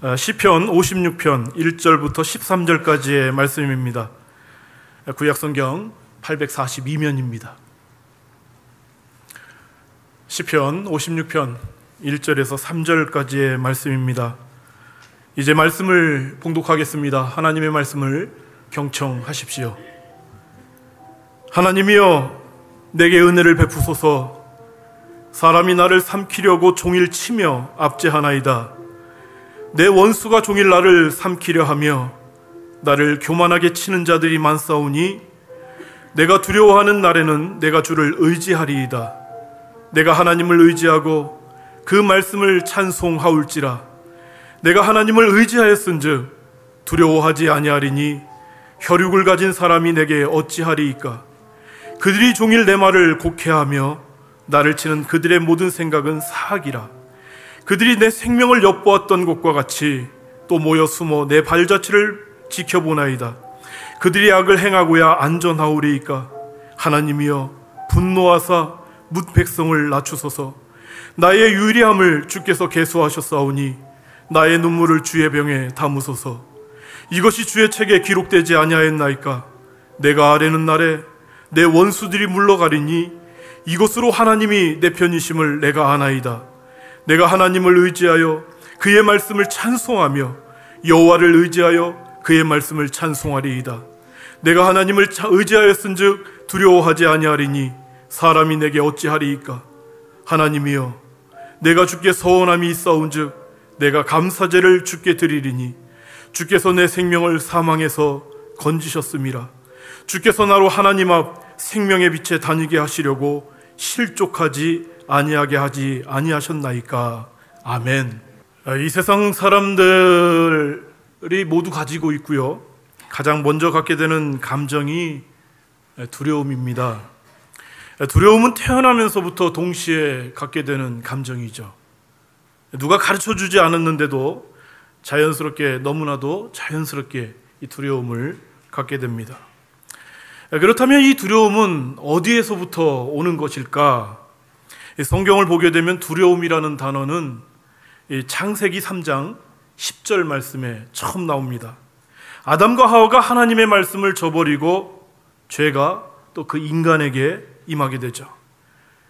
시편 56편 1절부터 13절까지의 말씀입니다. 구약성경 842면입니다. 시편 56편 1절에서 3절까지의 말씀입니다. 이제 말씀을 봉독하겠습니다. 하나님의 말씀을 경청하십시오. 하나님이여, 내게 은혜를 베푸소서. 사람이 나를 삼키려고 종일 치며 압제하나이다. 내 원수가 종일 나를 삼키려 하며 나를 교만하게 치는 자들이 많사오니 내가 두려워하는 날에는 내가 주를 의지하리이다. 내가 하나님을 의지하고 그 말씀을 찬송하올지라. 내가 하나님을 의지하였은즉 두려워하지 아니하리니 혈육을 가진 사람이 내게 어찌하리이까. 그들이 종일 내 말을 곡해하며 나를 치는 그들의 모든 생각은 사악이라. 그들이 내 생명을 엿보았던 것과 같이 또 모여 숨어 내 발자취를 지켜보나이다. 그들이 악을 행하고야 안전하오리이까. 하나님이여, 분노하사 뭇 백성을 낮추소서. 나의 유리함을 주께서 계수하셨사오니 나의 눈물을 주의 병에 담으소서. 이것이 주의 책에 기록되지 아니하였나이까. 내가 아뢰는 날에 내 원수들이 물러가리니 이것으로 하나님이 내 편이심을 내가 아나이다. 내가 하나님을 의지하여 그의 말씀을 찬송하며 여호와를 의지하여 그의 말씀을 찬송하리이다. 내가 하나님을 의지하였은즉 두려워하지 아니하리니 사람이 내게 어찌하리이까. 하나님이여, 내가 주께 서원함이 있사온즉 내가 감사제를 주께 드리리니 주께서 내 생명을 사망에서 건지셨음이라. 주께서 나로 하나님 앞 생명의 빛에 다니게 하시려고 실족하지 아니하게 하지 아니하셨나이까. 아멘. 이 세상 사람들이 모두 가지고 있고요, 가장 먼저 갖게 되는 감정이 두려움입니다. 두려움은 태어나면서부터 동시에 갖게 되는 감정이죠. 누가 가르쳐주지 않았는데도 너무나도 자연스럽게 이 두려움을 갖게 됩니다. 그렇다면 이 두려움은 어디에서부터 오는 것일까? 성경을 보게 되면 두려움이라는 단어는 창세기 3장 10절 말씀에 처음 나옵니다. 아담과 하와가 하나님의 말씀을 저버리고 죄가 또 그 인간에게 임하게 되죠.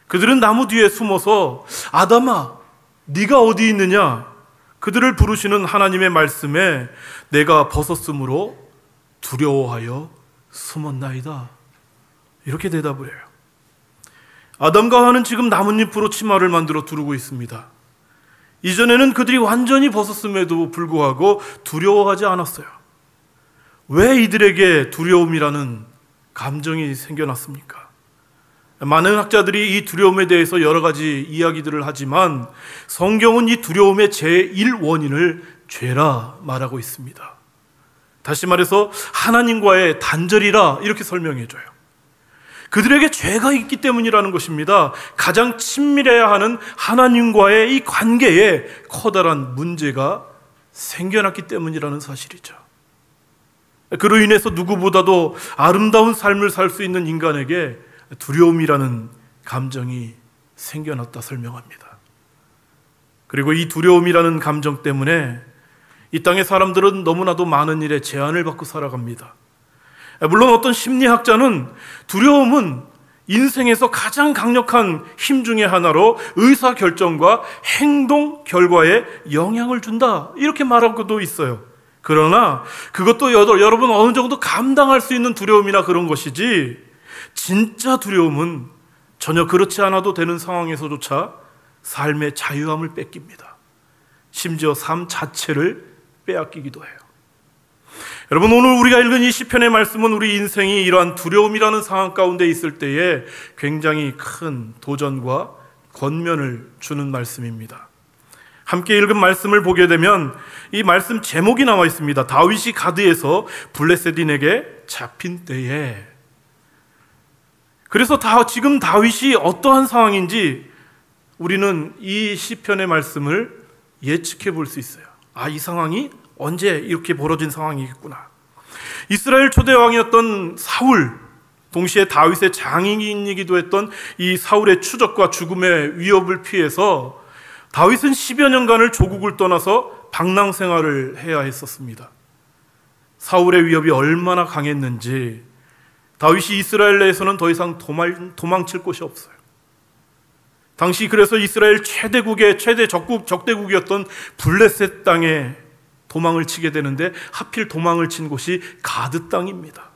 그들은 나무 뒤에 숨어서 아담아, 네가 어디 있느냐? 그들을 부르시는 하나님의 말씀에 내가 벗었으므로 두려워하여 숨었나이다. 이렇게 대답을 해요. 아담과 하와는 지금 나뭇잎으로 치마를 만들어 두르고 있습니다. 이전에는 그들이 완전히 벗었음에도 불구하고 두려워하지 않았어요. 왜 이들에게 두려움이라는 감정이 생겨났습니까? 많은 학자들이 이 두려움에 대해서 여러 가지 이야기들을 하지만 성경은 이 두려움의 제1원인을 죄라 말하고 있습니다. 다시 말해서 하나님과의 단절이라 이렇게 설명해줘요. 그들에게 죄가 있기 때문이라는 것입니다. 가장 친밀해야 하는 하나님과의 이 관계에 커다란 문제가 생겨났기 때문이라는 사실이죠. 그로 인해서 누구보다도 아름다운 삶을 살 수 있는 인간에게 두려움이라는 감정이 생겨났다 설명합니다. 그리고 이 두려움이라는 감정 때문에 이 땅의 사람들은 너무나도 많은 일에 제한을 받고 살아갑니다. 물론 어떤 심리학자는 두려움은 인생에서 가장 강력한 힘 중에 하나로 의사결정과 행동 결과에 영향을 준다, 이렇게 말하고도 있어요. 그러나 그것도 여러분 어느 정도 감당할 수 있는 두려움이나 그런 것이지, 진짜 두려움은 전혀 그렇지 않아도 되는 상황에서조차 삶의 자유함을 뺏깁니다. 심지어 삶 자체를 빼앗기기도 해요. 여러분, 오늘 우리가 읽은 이 시편의 말씀은 우리 인생이 이러한 두려움이라는 상황 가운데 있을 때에 굉장히 큰 도전과 권면을 주는 말씀입니다. 함께 읽은 말씀을 보게 되면 이 말씀 제목이 나와 있습니다. 다윗이 가드에서 블레셋인에게 잡힌 때에. 그래서 지금 다윗이 어떠한 상황인지 우리는 이 시편의 말씀을 예측해 볼 수 있어요. 이 상황이 언제 이렇게 벌어진 상황이겠구나. 이스라엘 초대 왕이었던 사울, 동시에 다윗의 장인이기도 했던 이 사울의 추적과 죽음의 위협을 피해서 다윗은 10여 년간을 조국을 떠나서 방랑 생활을 해야 했었습니다. 사울의 위협이 얼마나 강했는지 다윗이 이스라엘 내에서는 더 이상 도망칠 곳이 없어요. 당시 그래서 이스라엘 최대 적대국이었던 블레셋 땅에 도망을 치게 되는데 하필 도망을 친 곳이 가드 땅입니다.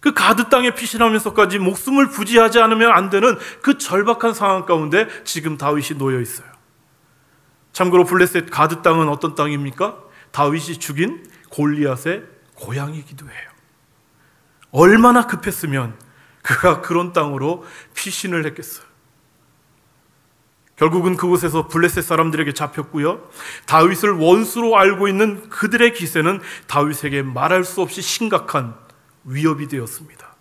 그 가드 땅에 피신하면서까지 목숨을 부지하지 않으면 안 되는 그 절박한 상황 가운데 지금 다윗이 놓여 있어요. 참고로 블레셋 가드 땅은 어떤 땅입니까? 다윗이 죽인 골리앗의 고향이기도 해요. 얼마나 급했으면 그가 그런 땅으로 피신을 했겠어요. 결국은 그곳에서 블레셋 사람들에게 잡혔고요. 다윗을 원수로 알고 있는 그들의 기세는 다윗에게 말할 수 없이 심각한 위협이 되었습니다.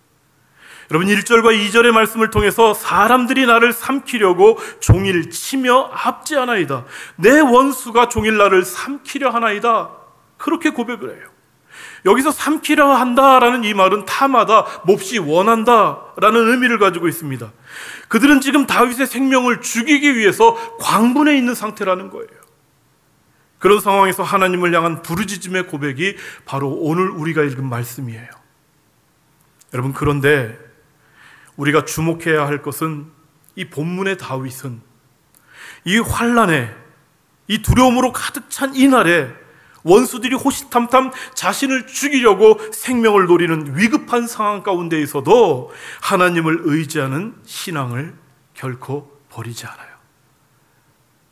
여러분 1절과 2절의 말씀을 통해서 사람들이 나를 삼키려고 종일 치며 압제하나이다. 내 원수가 종일 나를 삼키려 하나이다. 그렇게 고백을 해요. 여기서 삼키려 한다라는 이 말은 탐하다, 몹시 원한다라는 의미를 가지고 있습니다. 그들은 지금 다윗의 생명을 죽이기 위해서 광분해 있는 상태라는 거예요. 그런 상황에서 하나님을 향한 부르짖음의 고백이 바로 오늘 우리가 읽은 말씀이에요. 여러분, 그런데 우리가 주목해야 할 것은 이 본문의 다윗은 이 환난에, 이 두려움으로 가득 찬 이날에 원수들이 호시탐탐 자신을 죽이려고 생명을 노리는 위급한 상황 가운데에서도 하나님을 의지하는 신앙을 결코 버리지 않아요.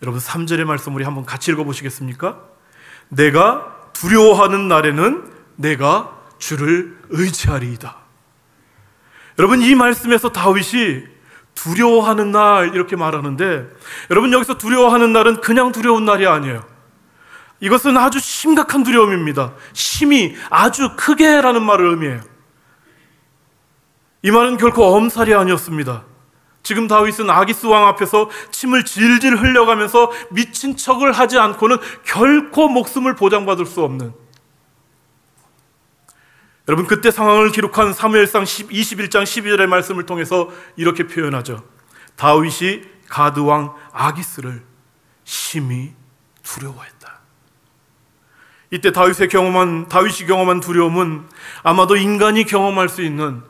여러분 3절의 말씀 우리 한번 같이 읽어보시겠습니까? 내가 두려워하는 날에는 내가 주를 의지하리이다. 여러분 이 말씀에서 다윗이 두려워하는 날 이렇게 말하는데, 여러분 여기서 두려워하는 날은 그냥 두려운 날이 아니에요. 이것은 아주 심각한 두려움입니다. 심히 아주 크게라는 말을 의미해요. 이 말은 결코 엄살이 아니었습니다. 지금 다윗은 아기스 왕 앞에서 침을 질질 흘려가면서 미친 척을 하지 않고는 결코 목숨을 보장받을 수 없는, 여러분 그때 상황을 기록한 사무엘상 21장 12절의 말씀을 통해서 이렇게 표현하죠. 다윗이 가드 왕 아기스를 심히 두려워했다. 이때 다윗이 경험한 두려움은 아마도 인간이 경험할 수 있는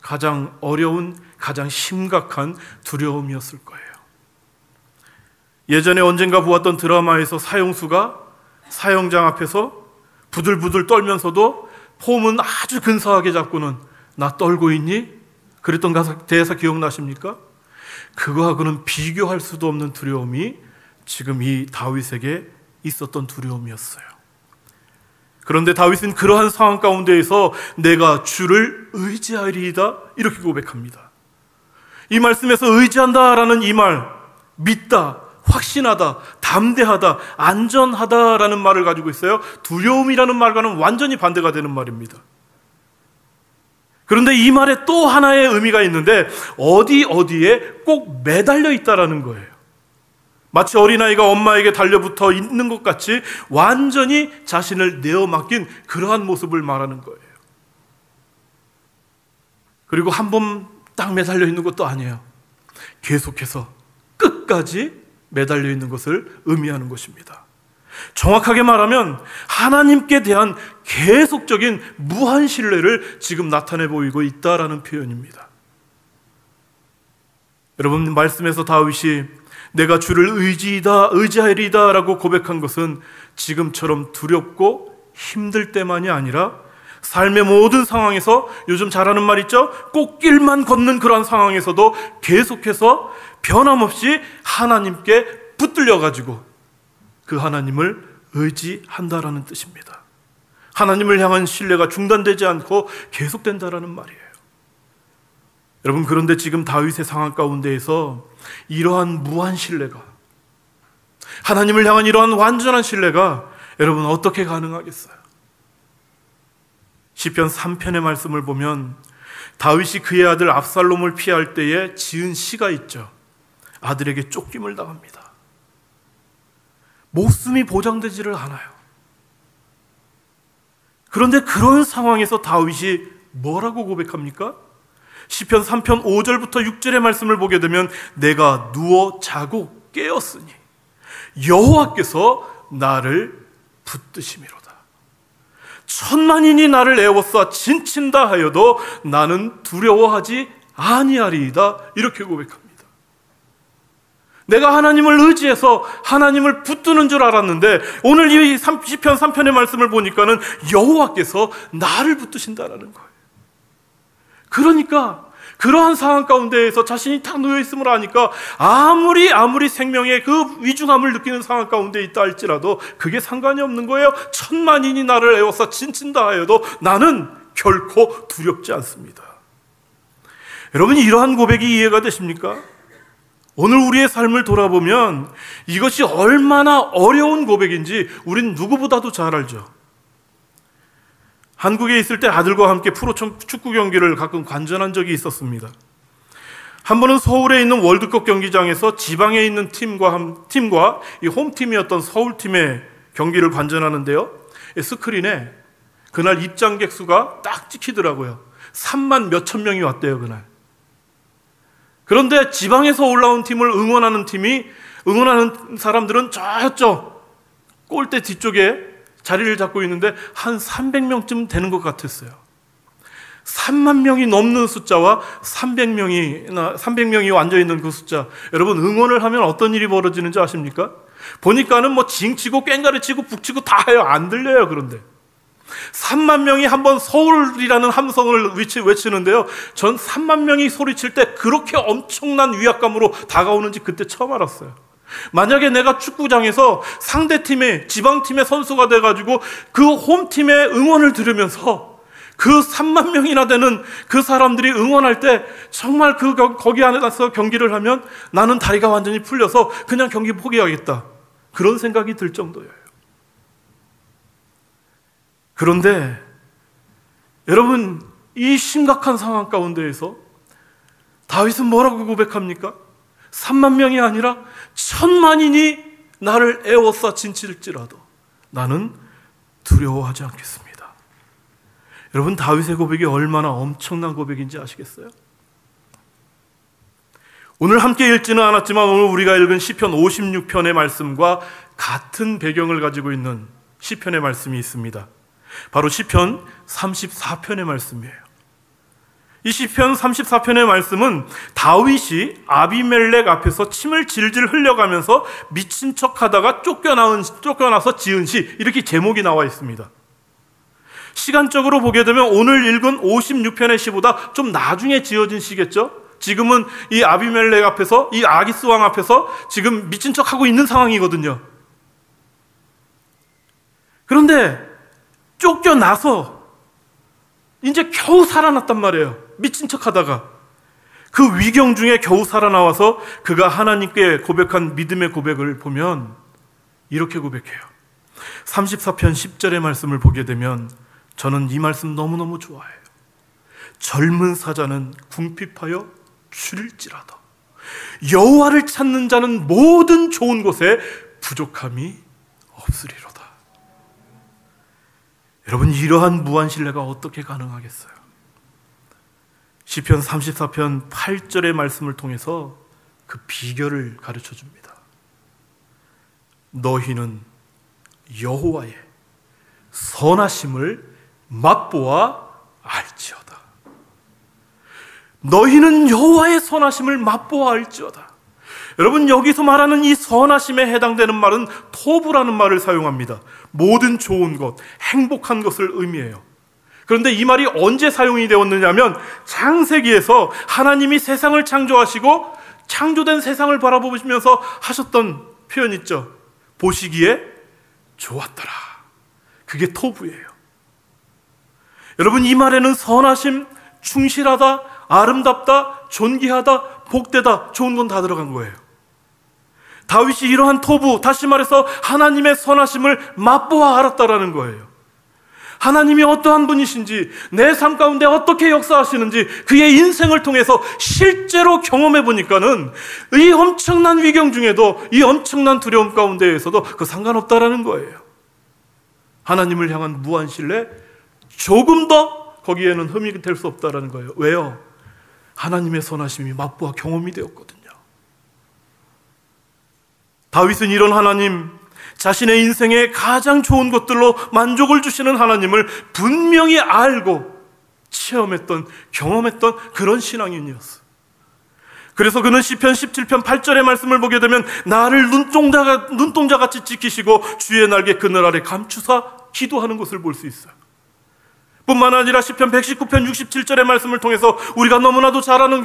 가장 어려운, 가장 심각한 두려움이었을 거예요. 예전에 언젠가 보았던 드라마에서 사형수가 사형장 앞에서 부들부들 떨면서도 폼은 아주 근사하게 잡고는 나 떨고 있니? 그랬던 대사 기억나십니까? 그거하고는 비교할 수도 없는 두려움이 지금 이 다윗에게 있었던 두려움이었어요. 그런데 다윗은 그러한 상황 가운데에서 내가 주를 의지하리이다 이렇게 고백합니다. 이 말씀에서 의지한다라는 이 말, 믿다, 확신하다, 담대하다, 안전하다라는 말을 가지고 있어요. 두려움이라는 말과는 완전히 반대가 되는 말입니다. 그런데 이 말에 또 하나의 의미가 있는데 어디에 꼭 매달려 있다라는 거예요. 마치 어린아이가 엄마에게 달려붙어 있는 것 같이 완전히 자신을 내어 맡긴 그러한 모습을 말하는 거예요. 그리고 한 번 딱 매달려 있는 것도 아니에요. 계속해서 끝까지 매달려 있는 것을 의미하는 것입니다. 정확하게 말하면 하나님께 대한 계속적인 무한 신뢰를 지금 나타내 보이고 있다라는 표현입니다. 여러분 말씀에서 다윗이 내가 주를 의지하리이다 라고 고백한 것은 지금처럼 두렵고 힘들 때만이 아니라 삶의 모든 상황에서, 요즘 잘하는 말 있죠? 꽃길만 걷는 그러한 상황에서도 계속해서 변함없이 하나님께 붙들려가지고 그 하나님을 의지한다라는 뜻입니다. 하나님을 향한 신뢰가 중단되지 않고 계속된다라는 말이에요. 여러분 그런데 지금 다윗의 상황 가운데에서 이러한 무한 신뢰가, 하나님을 향한 이러한 완전한 신뢰가 여러분 어떻게 가능하겠어요? 시편 3편의 말씀을 보면 다윗이 그의 아들 압살롬을 피할 때에 지은 시가 있죠. 아들에게 쫓김을 당합니다. 목숨이 보장되지를 않아요. 그런데 그런 상황에서 다윗이 뭐라고 고백합니까? 시편 3편 5절부터 6절의 말씀을 보게 되면 내가 누워 자고 깨었으니 여호와께서 나를 붙드심이로다. 천만인이 나를 애워싸 진친다 하여도 나는 두려워하지 아니하리이다. 이렇게 고백합니다. 내가 하나님을 의지해서 하나님을 붙드는 줄 알았는데 오늘 이 시편 3편의 말씀을 보니까는 여호와께서 나를 붙드신다라는 거예요. 그러니까 그러한 상황 가운데에서 자신이 탁 놓여있음을 아니까 아무리 생명의 그 위중함을 느끼는 상황 가운데 있다 할지라도 그게 상관이 없는 거예요. 천만인이 나를 애워싸 진친다 하여도 나는 결코 두렵지 않습니다. 여러분, 이러한 고백이 이해가 되십니까? 오늘 우리의 삶을 돌아보면 이것이 얼마나 어려운 고백인지 우린 누구보다도 잘 알죠. 한국에 있을 때 아들과 함께 프로 축구 경기를 가끔 관전한 적이 있었습니다. 한 번은 서울에 있는 월드컵 경기장에서 지방에 있는 팀과 이 홈팀이었던 서울팀의 경기를 관전하는데요. 스크린에 그날 입장객 수가 딱 찍히더라고요. 3만 몇천 명이 왔대요, 그날. 그런데 지방에서 올라온 팀을 응원하는 사람들은 저쪽 골대 뒤쪽에 자리를 잡고 있는데 한 300명쯤 되는 것 같았어요. 3만 명이 넘는 숫자와 300명이 앉아있는 그 숫자. 여러분, 응원을 하면 어떤 일이 벌어지는지 아십니까? 보니까는 뭐 징치고 꽹가리 치고 북치고 다 해요. 안 들려요. 그런데 3만 명이 한번 서울이라는 함성을 외치는데요. 전 3만 명이 소리칠 때 그렇게 엄청난 위압감으로 다가오는지 그때 처음 알았어요. 만약에 내가 축구장에서 상대팀의 지방팀의 선수가 돼가지고 그 홈팀의 응원을 들으면서 그 3만 명이나 되는 그 사람들이 응원할 때 정말 거기 안에서 경기를 하면 나는 다리가 완전히 풀려서 그냥 경기 포기하겠다, 그런 생각이 들 정도예요. 그런데 여러분, 이 심각한 상황 가운데에서 다윗은 뭐라고 고백합니까? 3만 명이 아니라 천만인이 나를 애워싸 진칠지라도 나는 두려워하지 않겠습니다. 여러분, 다윗의 고백이 얼마나 엄청난 고백인지 아시겠어요? 오늘 함께 읽지는 않았지만 오늘 우리가 읽은 시편 56편의 말씀과 같은 배경을 가지고 있는 시편의 말씀이 있습니다. 바로 시편 34편의 말씀이에요. 이 시편 34편의 말씀은 다윗이 아비멜렉 앞에서 침을 질질 흘려가면서 미친 척하다가 쫓겨나서 지은 시, 이렇게 제목이 나와 있습니다. 시간적으로 보게 되면 오늘 읽은 56편의 시보다 좀 나중에 지어진 시겠죠? 지금은 이 아비멜렉 앞에서, 이 아기스 왕 앞에서 지금 미친 척하고 있는 상황이거든요. 그런데 쫓겨나서 이제 겨우 살아났단 말이에요. 미친 척하다가 그 위경 중에 겨우 살아나와서 그가 하나님께 고백한 믿음의 고백을 보면 이렇게 고백해요. 34편 10절의 말씀을 보게 되면 저는 이 말씀 너무너무 좋아해요. 젊은 사자는 궁핍하여 줄일지라도 여호와를 찾는 자는 모든 좋은 곳에 부족함이 없으리로다. 여러분, 이러한 무한 신뢰가 어떻게 가능하겠어요? 시편 34편 8절의 말씀을 통해서 그 비결을 가르쳐 줍니다. 너희는 여호와의 선하심을 맛보아 알지어다. 너희는 여호와의 선하심을 맛보아 알지어다. 여러분, 여기서 말하는 이 선하심에 해당되는 말은 토부라는 말을 사용합니다. 모든 좋은 것, 행복한 것을 의미해요. 그런데 이 말이 언제 사용이 되었느냐면 창세기에서 하나님이 세상을 창조하시고 창조된 세상을 바라보시면서 하셨던 표현 있죠. 보시기에 좋았더라. 그게 토부예요. 여러분, 이 말에는 선하심, 충실하다, 아름답다, 존귀하다, 복되다, 좋은 건 다 들어간 거예요. 다윗이 이러한 토부, 다시 말해서 하나님의 선하심을 맛보아 알았다라는 거예요. 하나님이 어떠한 분이신지, 내 삶 가운데 어떻게 역사하시는지 그의 인생을 통해서 실제로 경험해 보니까는 이 엄청난 위경 중에도, 이 엄청난 두려움 가운데에서도 그 상관없다라는 거예요. 하나님을 향한 무한 신뢰, 조금 더 거기에는 흠이 될 수 없다라는 거예요. 왜요? 하나님의 선하심이 맛보아 경험이 되었거든요. 다윗은 이런 하나님, 자신의 인생에 가장 좋은 것들로 만족을 주시는 하나님을 분명히 알고 체험했던, 경험했던 그런 신앙인이었어. 그래서 그는 시편 17편 8절의 말씀을 보게 되면 나를 눈동자같이 지키시고 주의 날개 그늘 아래 감추사 기도하는 것을 볼 수 있어요. 뿐만 아니라 시편 119편 67절의 말씀을 통해서 우리가 너무나도 잘 아는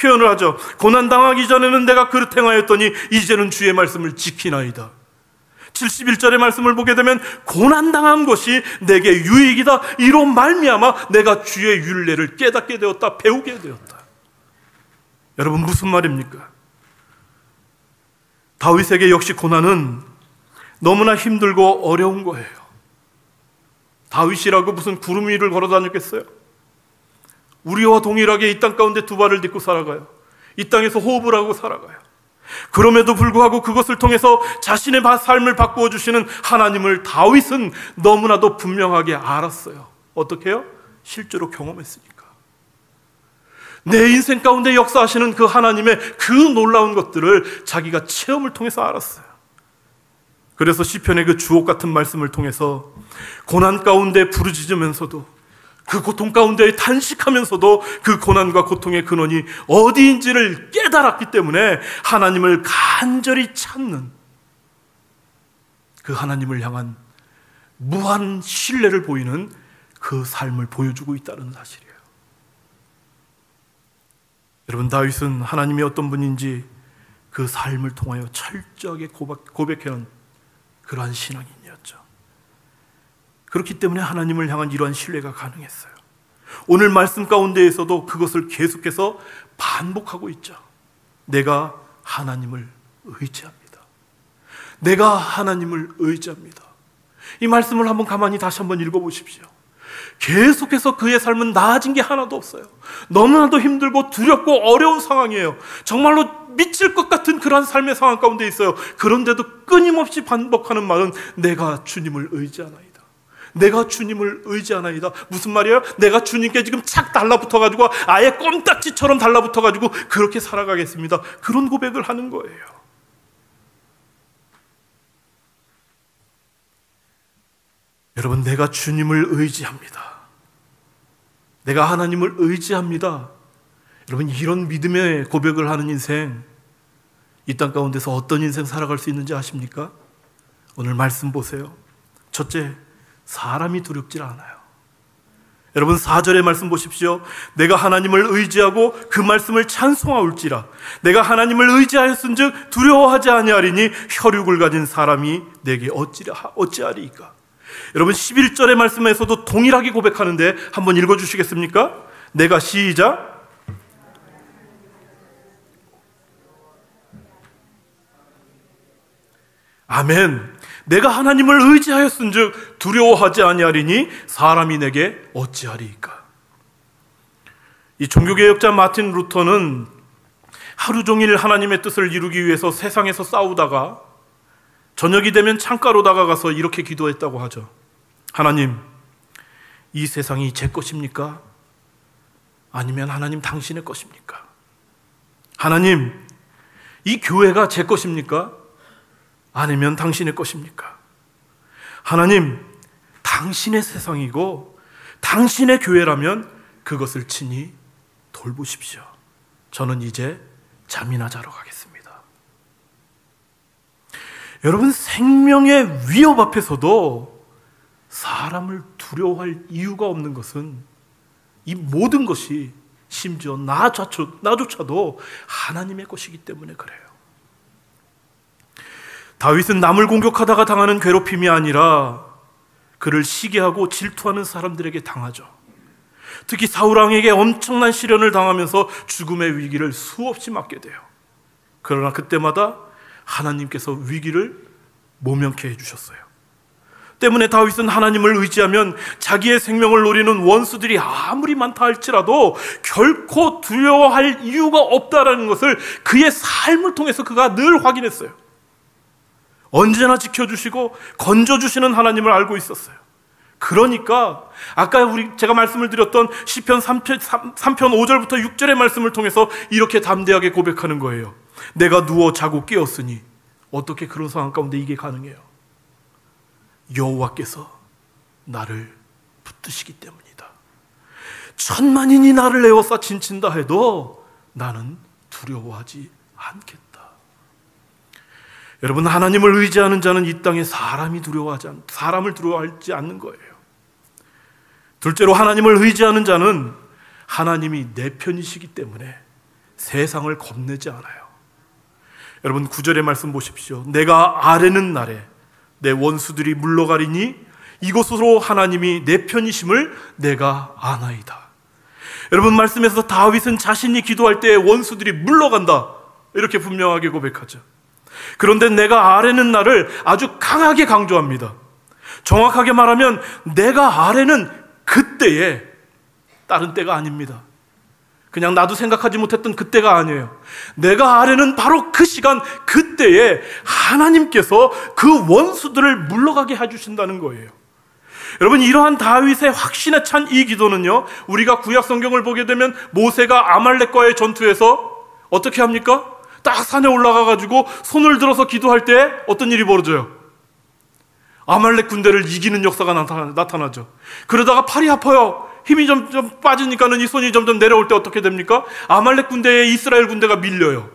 표현을 하죠. 고난당하기 전에는 내가 그릇 행하였더니 이제는 주의 말씀을 지키나이다. 71절의 말씀을 보게 되면 고난당한 것이 내게 유익이다. 이로 말미암아 내가 주의 율례를 깨닫게 되었다. 배우게 되었다. 여러분, 무슨 말입니까? 다윗에게 역시 고난은 너무나 힘들고 어려운 거예요. 다윗이라고 무슨 구름 위를 걸어 다녔겠어요? 우리와 동일하게 이 땅 가운데 두 발을 딛고 살아가요. 이 땅에서 호흡을 하고 살아가요. 그럼에도 불구하고 그것을 통해서 자신의 삶을 바꾸어 주시는 하나님을 다윗은 너무나도 분명하게 알았어요. 어떻게 해요? 실제로 경험했으니까. 내 인생 가운데 역사하시는 그 하나님의 그 놀라운 것들을 자기가 체험을 통해서 알았어요. 그래서 시편의 그 주옥 같은 말씀을 통해서 고난 가운데 부르짖으면서도, 그 고통 가운데 탄식하면서도 그 고난과 고통의 근원이 어디인지를 깨달았기 때문에 하나님을 간절히 찾는, 그 하나님을 향한 무한 신뢰를 보이는 그 삶을 보여주고 있다는 사실이에요. 여러분, 다윗은 하나님이 어떤 분인지 그 삶을 통하여 철저하게 고백해온 그러한 신앙인이었죠. 그렇기 때문에 하나님을 향한 이러한 신뢰가 가능했어요. 오늘 말씀 가운데에서도 그것을 계속해서 반복하고 있죠. 내가 하나님을 의지합니다. 내가 하나님을 의지합니다. 이 말씀을 한번 가만히 다시 한번 읽어보십시오. 계속해서 그의 삶은 나아진 게 하나도 없어요. 너무나도 힘들고 두렵고 어려운 상황이에요. 정말로 미칠 것 같은 그러한 삶의 상황 가운데 있어요. 그런데도 끊임없이 반복하는 말은 내가 주님을 의지하나이다. 내가 주님을 의지하나이다. 무슨 말이에요? 내가 주님께 지금 착 달라붙어가지고 아예 껌딱지처럼 달라붙어가지고 그렇게 살아가겠습니다. 그런 고백을 하는 거예요. 여러분, 내가 주님을 의지합니다. 내가 하나님을 의지합니다. 여러분, 이런 믿음의 고백을 하는 인생, 이 땅 가운데서 어떤 인생 살아갈 수 있는지 아십니까? 오늘 말씀 보세요. 첫째, 사람이 두렵질 않아요. 여러분, 4절의 말씀 보십시오. 내가 하나님을 의지하고 그 말씀을 찬송하올지라. 내가 하나님을 의지하였은즉 두려워하지 아니하리니 혈육을 가진 사람이 내게 어찌하리이까. 여러분, 11절의 말씀에서도 동일하게 고백하는데 한번 읽어주시겠습니까? 내가 시작. 아멘. 내가 하나님을 의지하였은즉 두려워하지 아니하리니 사람이 내게 어찌하리이까. 이 종교개혁자 마틴 루터는 하루 종일 하나님의 뜻을 이루기 위해서 세상에서 싸우다가 저녁이 되면 창가로 다가가서 이렇게 기도했다고 하죠. 하나님, 이 세상이 제 것입니까? 아니면 하나님 당신의 것입니까? 하나님, 이 교회가 제 것입니까? 아니면 당신의 것입니까? 하나님, 당신의 세상이고 당신의 교회라면 그것을 친히 돌보십시오. 저는 이제 잠이나 자러 가겠습니다. 여러분, 생명의 위협 앞에서도 사람을 두려워할 이유가 없는 것은 이 모든 것이 심지어 나조차도 하나님의 것이기 때문에 그래요. 다윗은 남을 공격하다가 당하는 괴롭힘이 아니라 그를 시기하고 질투하는 사람들에게 당하죠. 특히 사울 왕에게 엄청난 시련을 당하면서 죽음의 위기를 수없이 맞게 돼요. 그러나 그때마다 하나님께서 위기를 모면케 해주셨어요. 때문에 다윗은 하나님을 의지하면 자기의 생명을 노리는 원수들이 아무리 많다 할지라도 결코 두려워할 이유가 없다라는 것을 그의 삶을 통해서 그가 늘 확인했어요. 언제나 지켜주시고 건져주시는 하나님을 알고 있었어요. 그러니까 아까 제가 말씀을 드렸던 시편 3편 5절부터 6절의 말씀을 통해서 이렇게 담대하게 고백하는 거예요. 내가 누워 자고 깨었으니 어떻게 그런 상황 가운데 이게 가능해요? 여호와께서 나를 붙드시기 때문이다. 천만인이 나를 에워싸 진친다 해도 나는 두려워하지 않겠다. 여러분, 하나님을 의지하는 자는 이 땅에 사람을 두려워하지 않는 거예요. 둘째로, 하나님을 의지하는 자는 하나님이 내 편이시기 때문에 세상을 겁내지 않아요. 여러분, 9절의 말씀 보십시오. 내가 아뢰는 날에 내 원수들이 물러가리니 이곳으로 하나님이 내 편이심을 내가 아나이다. 여러분, 말씀에서 다윗은 자신이 기도할 때 원수들이 물러간다 이렇게 분명하게 고백하죠. 그런데 내가 아뢰는 날을 아주 강하게 강조합니다. 정확하게 말하면 내가 아뢰는 그때에, 다른 때가 아닙니다. 그냥 나도 생각하지 못했던 그때가 아니에요. 내가 아뢰는 바로 그 시간, 그때에 하나님께서 그 원수들을 물러가게 해주신다는 거예요. 여러분, 이러한 다윗의 확신에 찬 이 기도는요, 우리가 구약 성경을 보게 되면 모세가 아말렉과의 전투에서 어떻게 합니까? 딱 산에 올라가가지고 손을 들어서 기도할 때 어떤 일이 벌어져요? 아말렉 군대를 이기는 역사가 나타나죠. 그러다가 팔이 아파요. 힘이 점점 빠지니까는 이 손이 점점 내려올 때 어떻게 됩니까? 아말렉 군대에 이스라엘 군대가 밀려요.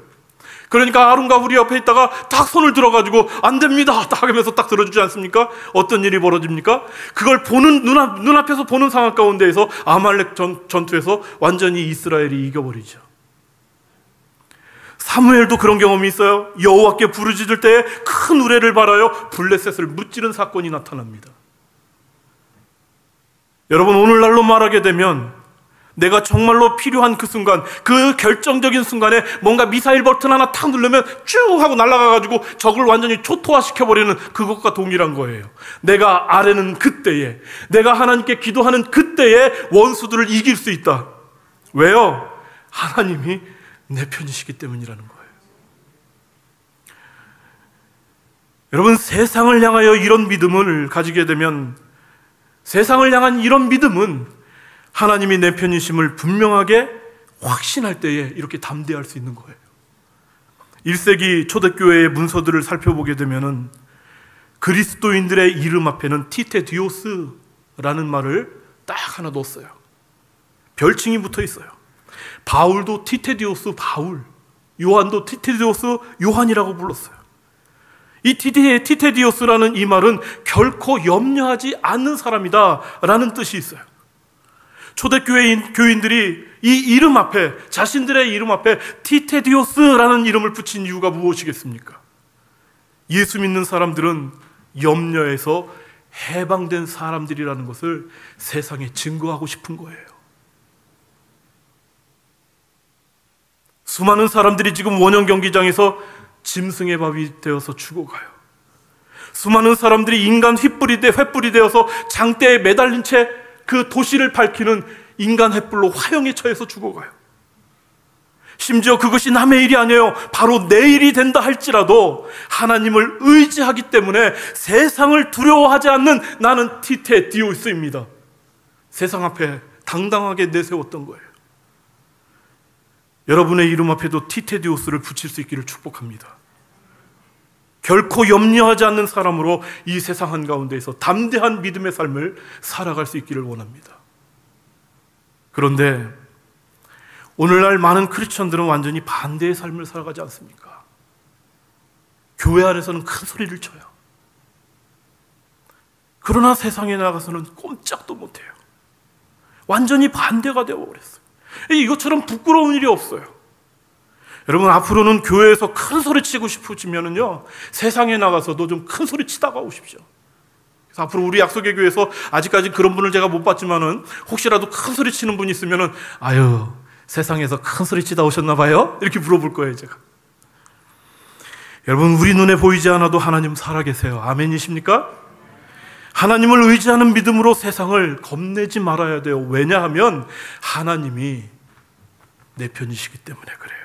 그러니까 아론과 우리 옆에 있다가 딱 손을 들어가지고 안 됩니다 딱 하면서 딱 들어주지 않습니까? 어떤 일이 벌어집니까? 그걸 보는 눈앞에서 보는 상황 가운데에서 아말렉 전투에서 완전히 이스라엘이 이겨버리죠. 사무엘도 그런 경험이 있어요. 여호와께 부르짖을 때에 큰 우레를 발하여 블레셋을 무찌른 사건이 나타납니다. 여러분, 오늘날로 말하게 되면 내가 정말로 필요한 그 순간, 그 결정적인 순간에 뭔가 미사일 버튼 하나 탁 누르면 쭉 하고 날아가가지고 적을 완전히 초토화시켜버리는 그것과 동일한 거예요. 내가 아뢰는 그때에, 내가 하나님께 기도하는 그때에 원수들을 이길 수 있다. 왜요? 하나님이 내 편이시기 때문이라는 거예요. 여러분, 세상을 향하여 이런 믿음을 가지게 되면, 세상을 향한 이런 믿음은 하나님이 내 편이심을 분명하게 확신할 때에 이렇게 담대할 수 있는 거예요. 1세기 초대교회의 문서들을 살펴보게 되면은 그리스도인들의 이름 앞에는 티테디오스라는 말을 딱 하나 넣었어요. 별칭이 붙어 있어요. 바울도 티테디오스 바울, 요한도 티테디오스 요한이라고 불렀어요. 이 티테디오스라는 이 말은 결코 염려하지 않는 사람이다 라는 뜻이 있어요. 초대교회 교인들이 이 이름 앞에, 자신들의 이름 앞에 티테디오스라는 이름을 붙인 이유가 무엇이겠습니까? 예수 믿는 사람들은 염려에서 해방된 사람들이라는 것을 세상에 증거하고 싶은 거예요. 수많은 사람들이 지금 원형 경기장에서 짐승의 밥이 되어서 죽어가요. 수많은 사람들이 인간 횃불이 되어서 장대에 매달린 채 그 도시를 밝히는 인간 횃불로 화형에 처해서 죽어가요. 심지어 그것이 남의 일이 아니에요. 바로 내 일이 된다 할지라도 하나님을 의지하기 때문에 세상을 두려워하지 않는 나는 티테디오스입니다. 세상 앞에 당당하게 내세웠던 거예요. 여러분의 이름 앞에도 티테디오스를 붙일 수 있기를 축복합니다. 결코 염려하지 않는 사람으로 이 세상 한가운데에서 담대한 믿음의 삶을 살아갈 수 있기를 원합니다. 그런데 오늘날 많은 크리스천들은 완전히 반대의 삶을 살아가지 않습니까? 교회 안에서는 큰 소리를 쳐요. 그러나 세상에 나가서는 꼼짝도 못해요. 완전히 반대가 되어버렸어요. 이것처럼 부끄러운 일이 없어요. 여러분, 앞으로는 교회에서 큰 소리 치고 싶으시면은요, 세상에 나가서도 좀 큰 소리 치다가 오십시오. 그래서 앞으로 우리 약속의 교회에서 아직까지 그런 분을 제가 못 봤지만은 혹시라도 큰 소리 치는 분이 있으면은 아유, 세상에서 큰 소리 치다 오셨나 봐요? 이렇게 물어볼 거예요, 제가. 여러분, 우리 눈에 보이지 않아도 하나님 살아계세요. 아멘이십니까? 하나님을 의지하는 믿음으로 세상을 겁내지 말아야 돼요. 왜냐하면 하나님이 내 편이시기 때문에 그래요.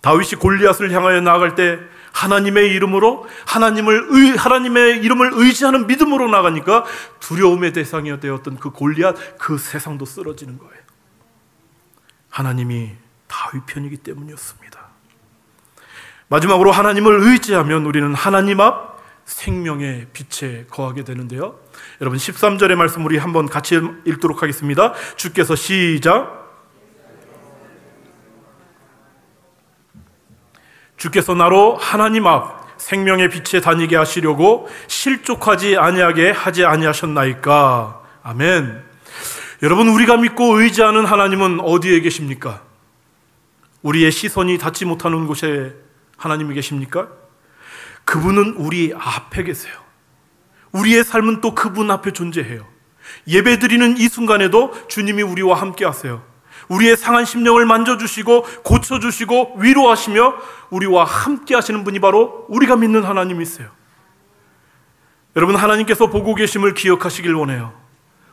다윗이 골리앗을 향하여 나아갈 때 하나님의 이름으로 하나님의 이름을 의지하는 믿음으로 나가니까 두려움의 대상이 되었던 그 골리앗, 그 세상도 쓰러지는 거예요. 하나님이 다윗 편이기 때문이었습니다. 마지막으로 하나님을 의지하면 우리는 하나님 앞 생명의 빛에 거하게 되는데요. 여러분 13절의 말씀 우리 한번 같이 읽도록 하겠습니다. 주께서 시작. 주께서 나로 하나님 앞 생명의 빛에 다니게 하시려고 실족하지 아니하게 하지 아니하셨나이까. 아멘. 여러분, 우리가 믿고 의지하는 하나님은 어디에 계십니까? 우리의 시선이 닿지 못하는 곳에 하나님이 계십니까? 그분은 우리 앞에 계세요. 우리의 삶은 또 그분 앞에 존재해요. 예배드리는 이 순간에도 주님이 우리와 함께 하세요. 우리의 상한 심령을 만져주시고 고쳐주시고 위로하시며 우리와 함께 하시는 분이 바로 우리가 믿는 하나님이세요. 여러분, 하나님께서 보고 계심을 기억하시길 원해요.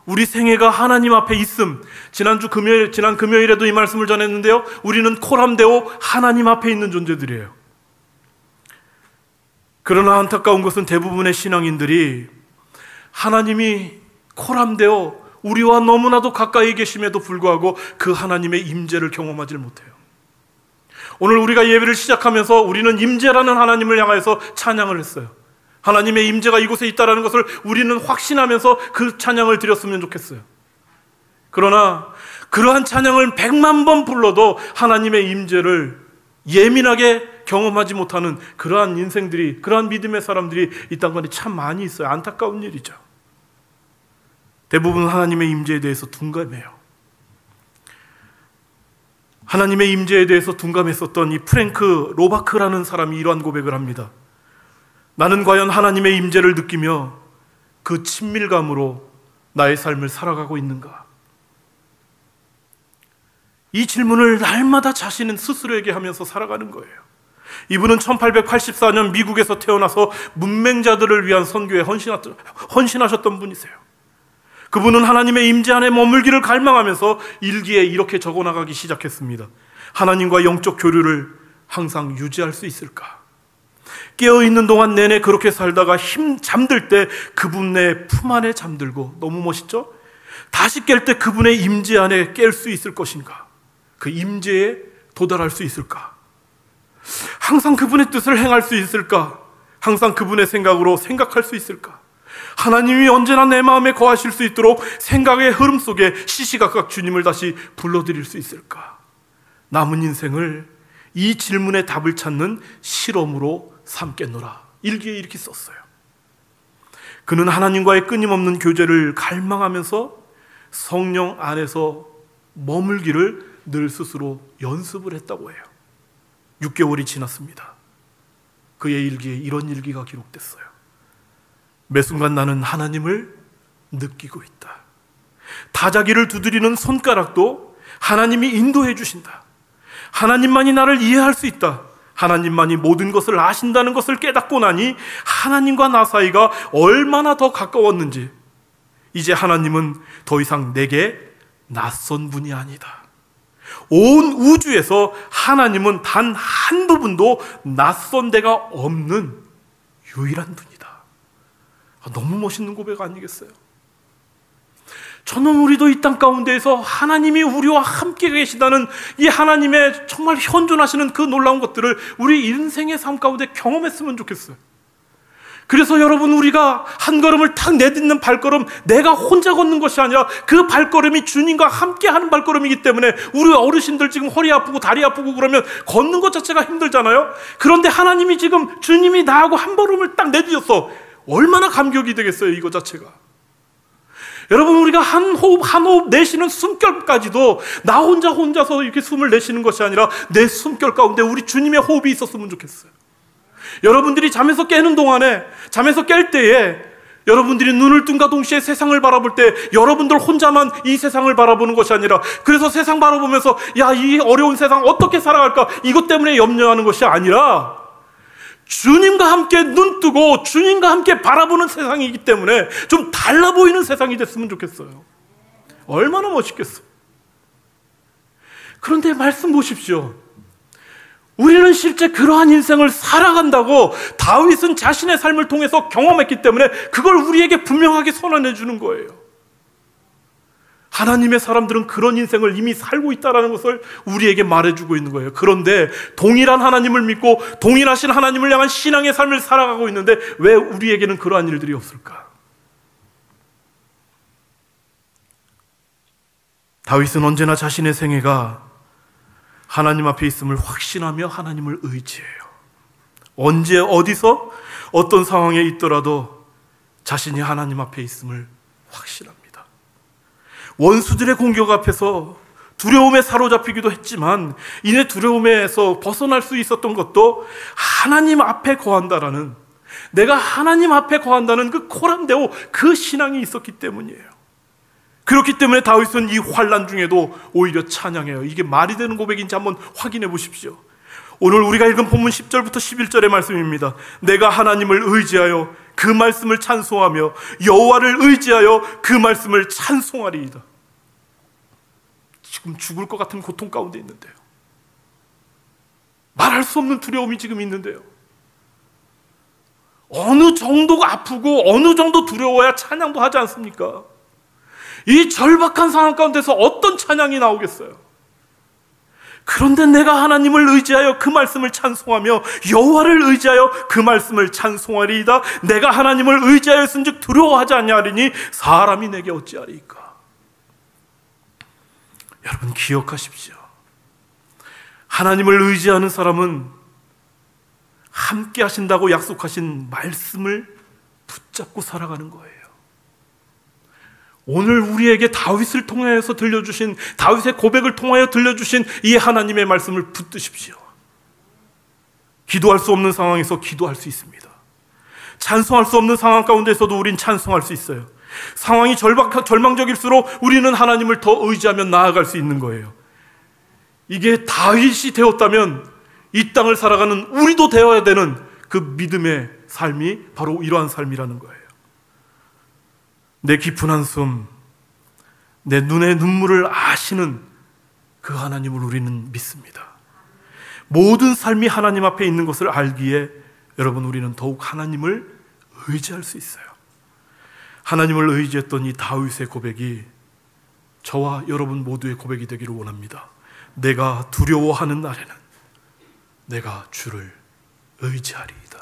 우리 생애가 하나님 앞에 있음. 지난 금요일에도 이 말씀을 전했는데요. 우리는 코람데오 하나님 앞에 있는 존재들이에요. 그러나 안타까운 것은 대부분의 신앙인들이 하나님이 코람데오 우리와 너무나도 가까이 계심에도 불구하고 그 하나님의 임재를 경험하지 못해요. 오늘 우리가 예배를 시작하면서 우리는 임재라는 하나님을 향해서 찬양을 했어요. 하나님의 임재가 이곳에 있다는 것을 우리는 확신하면서 그 찬양을 드렸으면 좋겠어요. 그러나 그러한 찬양을 100만 번 불러도 하나님의 임재를 예민하게 경험하지 못하는 그러한 인생들이, 그러한 믿음의 사람들이 이 땅에 참 많이 있어요. 안타까운 일이죠. 대부분 하나님의 임재에 대해서 둔감해요. 하나님의 임재에 대해서 둔감했었던 이 프랭크 로바크라는 사람이 이러한 고백을 합니다. 나는 과연 하나님의 임재를 느끼며 그 친밀감으로 나의 삶을 살아가고 있는가? 이 질문을 날마다 자신은 스스로에게 하면서 살아가는 거예요. 이분은 1884년 미국에서 태어나서 문맹자들을 위한 선교에 헌신하셨던 분이세요. 그분은 하나님의 임재 안에 머물기를 갈망하면서 일기에 이렇게 적어나가기 시작했습니다. 하나님과 영적 교류를 항상 유지할 수 있을까? 깨어있는 동안 내내 그렇게 살다가 잠들 때 그분의 품 안에 잠들고, 너무 멋있죠? 다시 깰 때 그분의 임재 안에 깰 수 있을 것인가? 그 임재에 도달할 수 있을까? 항상 그분의 뜻을 행할 수 있을까? 항상 그분의 생각으로 생각할 수 있을까? 하나님이 언제나 내 마음에 거하실 수 있도록 생각의 흐름 속에 시시각각 주님을 다시 불러드릴 수 있을까? 남은 인생을 이 질문에 답을 찾는 실험으로 삼겠노라. 일기에 이렇게 썼어요. 그는 하나님과의 끊임없는 교제를 갈망하면서 성령 안에서 머물기를 늘 스스로 연습을 했다고 해요. 6개월이 지났습니다. 그의 일기에 이런 일기가 기록됐어요. 매 순간 나는 하나님을 느끼고 있다. 다자기를 두드리는 손가락도 하나님이 인도해 주신다. 하나님만이 나를 이해할 수 있다. 하나님만이 모든 것을 아신다는 것을 깨닫고 나니 하나님과 나 사이가 얼마나 더 가까웠는지, 이제 하나님은 더 이상 내게 낯선 분이 아니다. 온 우주에서 하나님은 단 한 부분도 낯선 데가 없는 유일한 분이다. 너무 멋있는 고백 아니겠어요? 저는 우리도 이 땅 가운데에서 하나님이 우리와 함께 계시다는 이 하나님의 정말 현존하시는 그 놀라운 것들을 우리 인생의 삶 가운데 경험했으면 좋겠어요. 그래서 여러분, 우리가 한 걸음을 탁 내딛는 발걸음, 내가 혼자 걷는 것이 아니라 그 발걸음이 주님과 함께 하는 발걸음이기 때문에, 우리 어르신들 지금 허리 아프고 다리 아프고 그러면 걷는 것 자체가 힘들잖아요. 그런데 하나님이 지금 주님이 나하고 한 걸음을 딱 내딛었어. 얼마나 감격이 되겠어요, 이거 자체가. 여러분, 우리가 한 호흡 한 호흡 내쉬는 숨결까지도 나 혼자서 이렇게 숨을 내쉬는 것이 아니라 내 숨결 가운데 우리 주님의 호흡이 있었으면 좋겠어요. 여러분들이 잠에서 깨는 동안에, 잠에서 깰 때에 여러분들이 눈을 뜬과 동시에 세상을 바라볼 때 여러분들 혼자만 이 세상을 바라보는 것이 아니라, 그래서 세상 바라보면서 야, 이 어려운 세상 어떻게 살아갈까, 이것 때문에 염려하는 것이 아니라 주님과 함께 눈 뜨고 주님과 함께 바라보는 세상이기 때문에 좀 달라 보이는 세상이 됐으면 좋겠어요. 얼마나 멋있겠어요. 그런데 말씀 보십시오. 우리는 실제 그러한 인생을 살아간다고 다윗은 자신의 삶을 통해서 경험했기 때문에 그걸 우리에게 분명하게 선언해 주는 거예요. 하나님의 사람들은 그런 인생을 이미 살고 있다는 것을 우리에게 말해주고 있는 거예요. 그런데 동일한 하나님을 믿고 동일하신 하나님을 향한 신앙의 삶을 살아가고 있는데 왜 우리에게는 그러한 일들이 없을까? 다윗은 언제나 자신의 생애가 하나님 앞에 있음을 확신하며 하나님을 의지해요. 언제 어디서 어떤 상황에 있더라도 자신이 하나님 앞에 있음을 확신합니다. 원수들의 공격 앞에서 두려움에 사로잡히기도 했지만 이내 두려움에서 벗어날 수 있었던 것도 하나님 앞에 거한다라는, 내가 하나님 앞에 거한다는 그 코란데오, 그 신앙이 있었기 때문이에요. 그렇기 때문에 다윗은 이 환난 중에도 오히려 찬양해요. 이게 말이 되는 고백인지 한번 확인해 보십시오. 오늘 우리가 읽은 본문 10절부터 11절의 말씀입니다. 내가 하나님을 의지하여 그 말씀을 찬송하며 여호와를 의지하여 그 말씀을 찬송하리이다. 지금 죽을 것 같은 고통 가운데 있는데요. 말할 수 없는 두려움이 지금 있는데요. 어느 정도가 아프고 어느 정도 두려워야 찬양도 하지 않습니까? 이 절박한 상황 가운데서 어떤 찬양이 나오겠어요? 그런데 내가 하나님을 의지하여 그 말씀을 찬송하며 여호와를 의지하여 그 말씀을 찬송하리이다. 내가 하나님을 의지하였은즉 두려워하지 아니하리니 사람이 내게 어찌하리이까. 여러분 기억하십시오. 하나님을 의지하는 사람은 함께 하신다고 약속하신 말씀을 붙잡고 살아가는 거예요. 오늘 우리에게 다윗을 통하여서 들려주신, 다윗의 고백을 통하여 들려주신 이 하나님의 말씀을 붙드십시오. 기도할 수 없는 상황에서 기도할 수 있습니다. 찬송할 수 없는 상황 가운데서도 우린 찬송할 수 있어요. 상황이 절망적일수록 우리는 하나님을 더 의지하며 나아갈 수 있는 거예요. 이게 다윗이 되었다면 이 땅을 살아가는 우리도 되어야 되는 그 믿음의 삶이 바로 이러한 삶이라는 거예요. 내 깊은 한숨, 내 눈의 눈물을 아시는 그 하나님을 우리는 믿습니다. 모든 삶이 하나님 앞에 있는 것을 알기에 여러분 우리는 더욱 하나님을 의지할 수 있어요. 하나님을 의지했던 이 다윗의 고백이 저와 여러분 모두의 고백이 되기를 원합니다. 내가 두려워하는 날에는 내가 주를 의지하리이다.